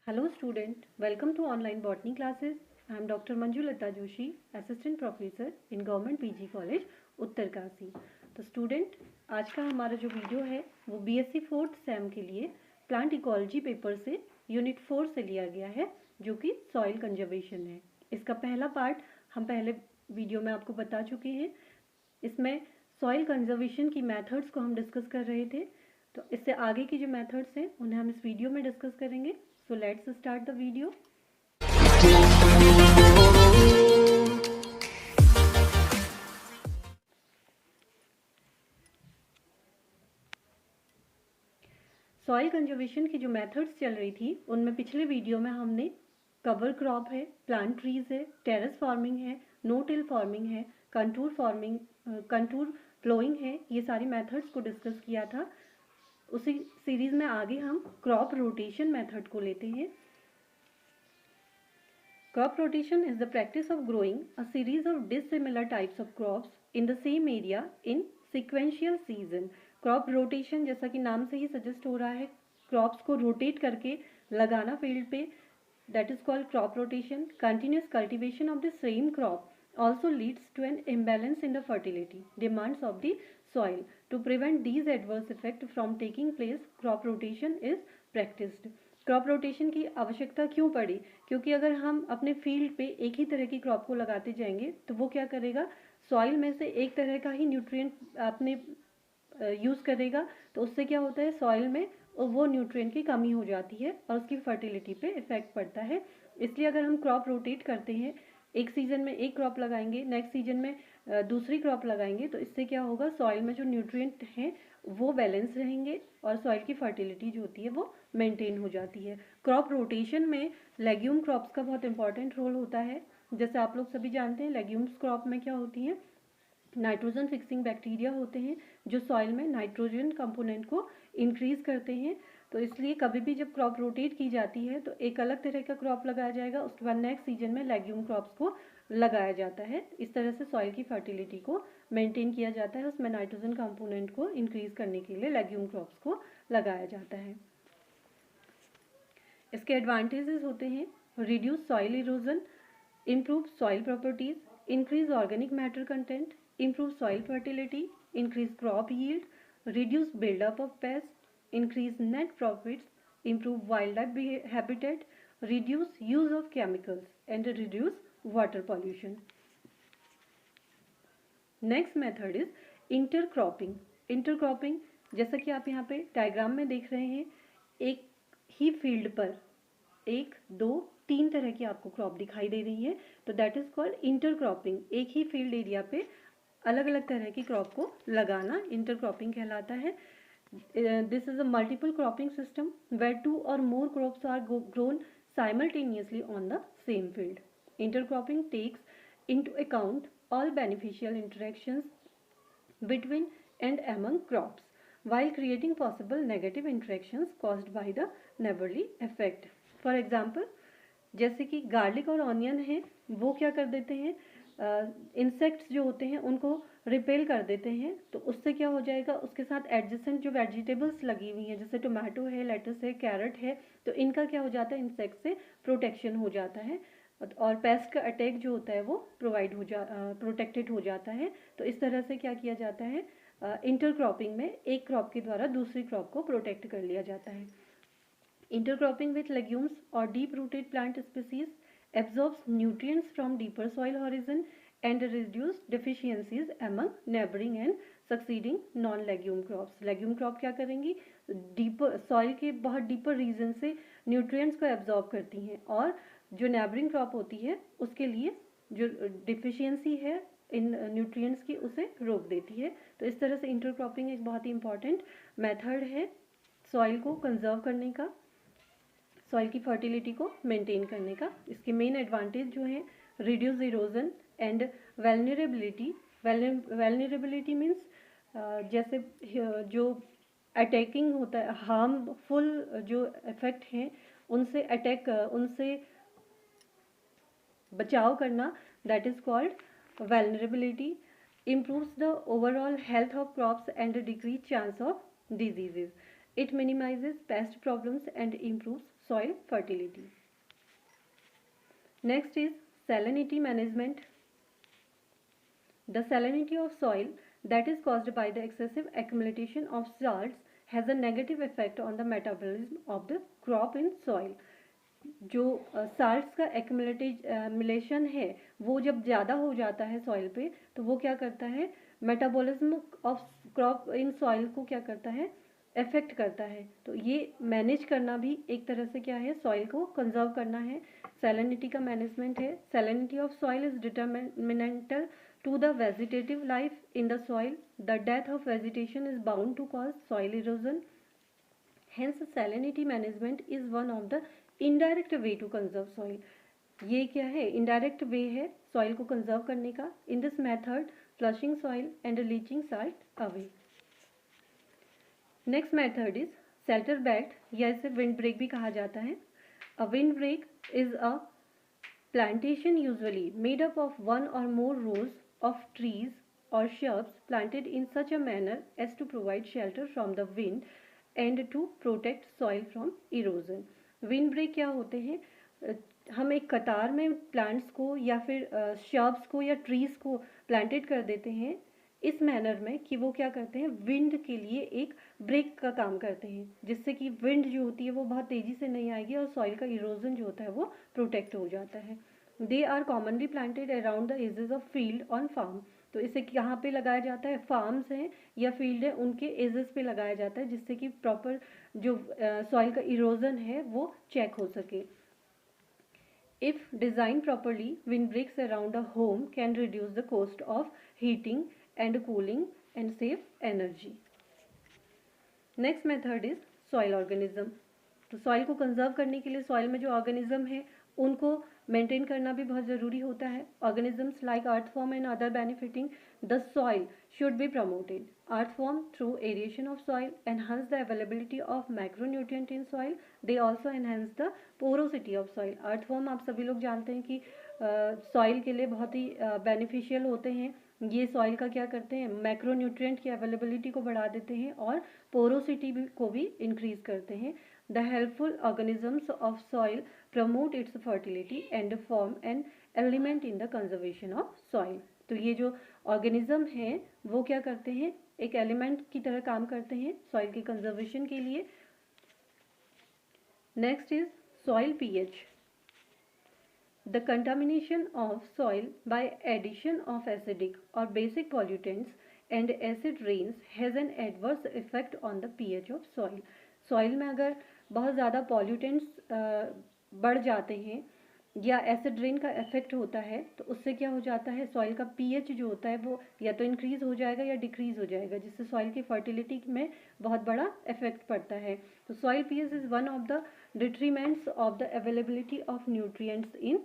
Hello student, welcome to online botany classes. I am Dr. Manjulata Joshi, Assistant Professor in Government PG College, Uttarkashi. तो student आज का हमारा जो video है वो बीएससी फोर्थ सेम के लिए प्लांट इकोलॉजी पेपर से यूनिट 4 से लिया गया है जो कि सॉइल कंजर्वेशन है। इसका पहला पार्ट हम पहले वीडियो में आपको बता चुके हैं। इसमें सॉइल कंजर्वेशन की मेथड्स को हम डिस्कस कर रहे थे, तो इससे आगे की जो मेथड्स हैं उन्हें हम इस वीडियो में डिस्कस करेंगे। So let's start the video. Soil conservation की जो मेथड्स चल रही थी उनमें पिछले वीडियो में हमने कवर क्रॉप है, प्लांट ट्रीज है, टेरेस फार्मिंग है, नो टिल फार्मिंग है, कंटूर फ्लोइंग है, ये सारी मेथड्स को डिस्कस किया था। उसी सीरीज में आगे हम क्रॉप रोटेशन मेथड को लेते हैं। Crop rotation is the practice of growing a series of dissimilar types of crops in the same area in sequential season. Crop rotation जैसा कि नाम से ही सजेस्ट हो रहा है, क्रॉप्स को रोटेट करके लगाना फील्ड पे, that is called crop rotation. Continuous cultivation of the same crop also leads to an imbalance in the fertility demands of the soil. To prevent these adverse effects from taking place, crop rotation is practiced. Crop rotation की आवश्यकता क्यों पड़ी? क्योंकि अगर हम अपने field पे एक ही तरह की क्रॉप को लगाते जाएंगे तो वो क्या करेगा, सॉइल में से एक तरह का ही न्यूट्रिएंट अपने यूज़ करेगा, तो उससे क्या होता है, सॉइल में वो न्यूट्रिएंट की कमी हो जाती है और उसकी फर्टिलिटी पे इफेक्ट पड़ता है। इसलिए अगर हम क्रॉप रोटेट करते हैं, एक सीजन में एक क्रॉप लगाएंगे, नेक्स्ट सीजन में दूसरी क्रॉप लगाएंगे, तो इससे क्या होगा, सॉइल में जो न्यूट्रिएंट हैं वो बैलेंस रहेंगे और सॉइल की फर्टिलिटी जो होती है वो मेंटेन हो जाती है। क्रॉप रोटेशन में लेग्यूम क्रॉप्स का बहुत इंपॉर्टेंट रोल होता है। जैसे आप लोग सभी जानते हैं, लेग्यूम्स क्रॉप में क्या होती हैं, नाइट्रोजन फिक्सिंग बैक्टीरिया होते हैं जो सॉइल में नाइट्रोजन कंपोनेंट को इंक्रीज करते हैं। तो इसलिए कभी भी जब क्रॉप रोटेट की जाती है तो एक अलग तरह का क्रॉप लगाया जाएगा, उसके बाद नेक्स्ट सीजन में लेग्यूम क्रॉप्स को लगाया जाता है। इस तरह से सॉइल की फर्टिलिटी को मेंटेन किया जाता है, उसमें नाइट्रोजन कंपोनेंट को इंक्रीज करने के लिए लेग्यूम क्रॉप्स को लगाया जाता है। इसके एडवांटेजेस होते हैं, reduce soil erosion, improve soil properties, increase organic matter content, improve soil fertility, increase crop yield, reduce buildup of pests, increase net profits, improve wildlife habitat, reduce use of chemicals and reduce water pollution. Next method is intercropping. Intercropping जैसा कि आप यहाँ पे diagram में देख रहे हैं, एक ही फील्ड पर एक, दो, तीन तरह की आपको क्रॉप दिखाई दे रही है, तो दैट इज कॉल्ड इंटरक्रॉपिंग। एक ही फील्ड एरिया पे अलग अलग तरह की क्रॉप को लगाना इंटरक्रॉपिंग कहलाता है। This is a multiple cropping system where 2 or more crops are grown simultaneously on the same field. Intercropping takes into account all beneficial interactions between and among crops while creating possible negative interactions caused by the neighborly effect. For example, जैसे कि garlic और onion है, वो क्या कर देते हैं, insects जो होते हैं उनको रिपेल कर देते हैं, तो उससे क्या हो जाएगा, उसके साथ एडजेसेंट जो वेजिटेबल्स लगी हुई हैं जैसे टोमेटो है, लेटस है, कैरेट है, तो इनका क्या हो जाता है, इंसेक्ट से प्रोटेक्शन हो जाता है और पेस्ट का अटैक जो होता है वो प्रोटेक्टेड हो जाता है। तो इस तरह से क्या किया जाता है, इंटरक्रॉपिंग में एक क्रॉप के द्वारा दूसरी क्रॉप को प्रोटेक्ट कर लिया जाता है। Intercropping with legumes or deep-rooted plant species absorbs nutrients from deeper soil horizon and reduce deficiencies among neighboring and succeeding non-legume crops. Legume crop क्या करेंगी, डीपर सॉइल के बहुत डीपर रीजन से न्यूट्रिएंट्स को एब्जॉर्ब करती हैं और जो नेबरिंग क्रॉप होती है उसके लिए जो डिफिशियंसी है इन न्यूट्रिएंट्स की उसे रोक देती है। तो इस तरह से इंटरक्रॉपिंग एक बहुत ही इंपॉर्टेंट मेथड है सॉइल को कंजर्व करने का, सॉइल की फर्टिलिटी को मेंटेन करने का। इसके मेन एडवांटेज जो है, reduce erosion and vulnerability. Vulnerability means जैसे जो अटैकिंग होता है, हार्मफुल जो इफेक्ट हैं उनसे बचाव करना, that is called vulnerability. Improves the overall health of crops and decrease chance of diseases. It minimizes pest problems and improves soil fertility. Next is salinity management. The salinity of soil that is caused by the excessive accumulation of salts has a negative effect on the metabolism of the crop in soil. जो salts का accumulation है वो जब ज़्यादा हो जाता है soil पे तो वो क्या करता है, metabolism of crop in soil को क्या करता है, अफेक्ट करता है. तो ये मैनेज करना भी एक तरह से क्या है, सॉइल को कंजर्व करना है. सैलिनिटी का मैनेजमेंट है. Salinity of soil is detrimental to the vegetative life in the soil. The death of vegetation is bound to cause soil erosion. Hence salinity management is one of the indirect way to conserve soil. ये क्या है, indirect way है soil को conserve करने का. In this method flushing soil and leaching salt away. Next method is shelter belt या इसे wind break भी कहा जाता है. A wind break is a plantation usually made up of one or more rows of trees or shrubs planted in such a manner as to provide shelter from the wind and to protect soil from erosion. Wind break क्या होते हैं, हम एक कतार में plants को या फिर shrubs को या trees को प्लांटेड कर देते हैं इस मैनर में कि वो क्या करते हैं, विंड के लिए एक ब्रेक का काम करते हैं, जिससे कि विंड जो होती है वो बहुत तेज़ी से नहीं आएगी और सॉइल का इरोजन जो होता है वो प्रोटेक्ट हो जाता है. They are commonly planted around the edges of field on farm. तो इसे कहाँ पे लगाया जाता है, फार्म्स हैं या फील्ड है उनके एजेस पे लगाया जाता है, जिससे कि प्रॉपर जो सॉइल का इरोजन है वो चेक हो सके. If designed properly, windbreaks around a home can reduce the cost of heating and cooling and save energy. Next method is soil organism. तो सॉइल को कंजर्व करने के लिए सॉइल में जो ऑर्गेनिज्म है उनको मेंटेन करना भी बहुत ज़रूरी होता है. Organisms like earthworm and other benefiting the soil should be promoted. Earthworm through aeration of soil enhance the availability of macronutrient in soil. They also enhance the porosity of soil. Earthworm आप सभी लोग जानते हैं कि soil के लिए बहुत ही beneficial होते हैं. ये सॉइल का क्या करते हैं, मैक्रोन्यूट्रिएंट की अवेलेबिलिटी को बढ़ा देते हैं और पोरोसिटी को भी इंक्रीज करते हैं. The helpful organisms of soil promote its fertility and form an element in the conservation of soil. तो ये जो ऑर्गेनिज्म हैं वो क्या करते हैं, एक एलिमेंट की तरह काम करते हैं सॉइल के कंजर्वेशन के लिए. Next is soil pH. The contamination of soil by addition of acidic or basic pollutants and acid rains has an adverse effect on the pH of soil. Soil में अगर बहुत ज़्यादा पॉल्यूटेंट्स बढ़ जाते हैं या एसिड रेन का effect होता है तो उससे क्या हो जाता है, सॉइल का पीएच जो होता है वो या तो इंक्रीज़ हो जाएगा या डिक्रीज़ हो जाएगा, जिससे सॉइल की फर्टिलिटी में बहुत बड़ा इफेक्ट पड़ता है. तो soil pH is one of the detriments of the availability of nutrients in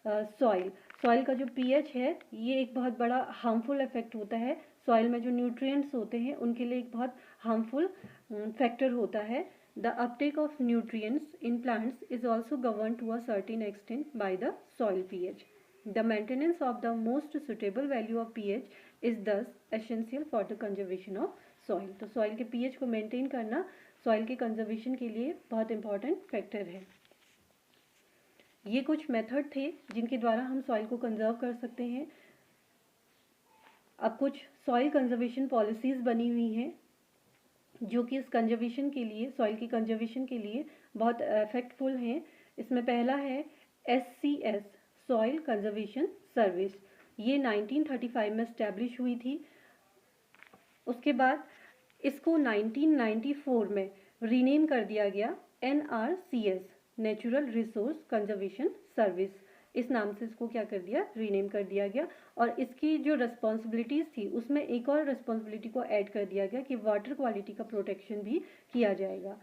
soil. Soil का जो पीएच है ये एक बहुत बड़ा हार्मफुल इफेक्ट होता है. सॉइल में जो न्यूट्रिएंट्स होते हैं उनके लिए एक बहुत हार्मफुल फैक्टर होता है. The uptake of nutrients in plants is also governed to a certain extent by the soil pH. The maintenance of the most suitable value of pH is thus essential for the conservation of soil. तो soil के pH को maintain करना soil के conservation के लिए बहुत important factor है. ये कुछ मेथड थे जिनके द्वारा हम सॉइल को कंजर्व कर सकते हैं. अब कुछ सॉइल कंजर्वेशन पॉलिसीज़ बनी हुई हैं जो कि इस कंजर्वेशन के लिए, सॉइल की कंजर्वेशन के लिए बहुत इफेक्टफुल हैं. इसमें पहला है SCS सॉइल कंजर्वेशन सर्विस. ये 1935 में इस्टेब्लिश हुई थी. उसके बाद इसको 1994 में रीनेम कर दिया गया NRCS natural resource conservation service. इस नाम से इसको क्या कर दिया, रीनेम कर दिया गया. और इसकी जो रिस्पॉन्सिबिलिटीज़ थी उसमें एक और रिस्पॉन्सिबिलिटी को ऐड कर दिया गया कि वाटर क्वालिटी का प्रोटेक्शन भी किया जाएगा.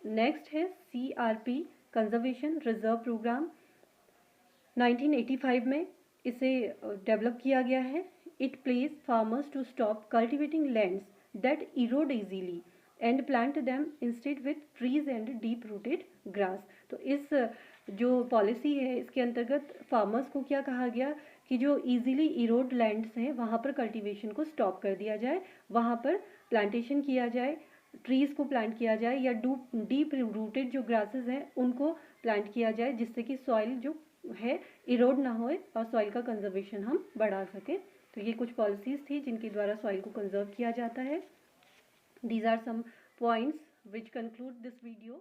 नेक्स्ट है CRP कंजर्वेशन रिजर्व प्रोग्राम. 1985 में इसे डेवलप किया गया है. It pledges farmers to stop cultivating lands that erode easily and plant them instead with trees and deep rooted grass. तो इस जो पॉलिसी है इसके अंतर्गत फार्मर्स को क्या कहा गया कि जो इजीली इरोड लैंड्स हैं वहाँ पर कल्टीवेशन को स्टॉप कर दिया जाए, वहाँ पर प्लांटेशन किया जाए ट्रीज़ को प्लांट किया जाए या डीप रूटेड जो ग्रासेस हैं उनको प्लांट किया जाए, जिससे कि सॉइल जो है इरोड ना होए और सॉइल का कंजर्वेशन हम बढ़ा सकें। तो ये कुछ पॉलिसीज़ थी जिनके द्वारा सॉइल को कंजर्व किया जाता है। These are some points which conclude this video.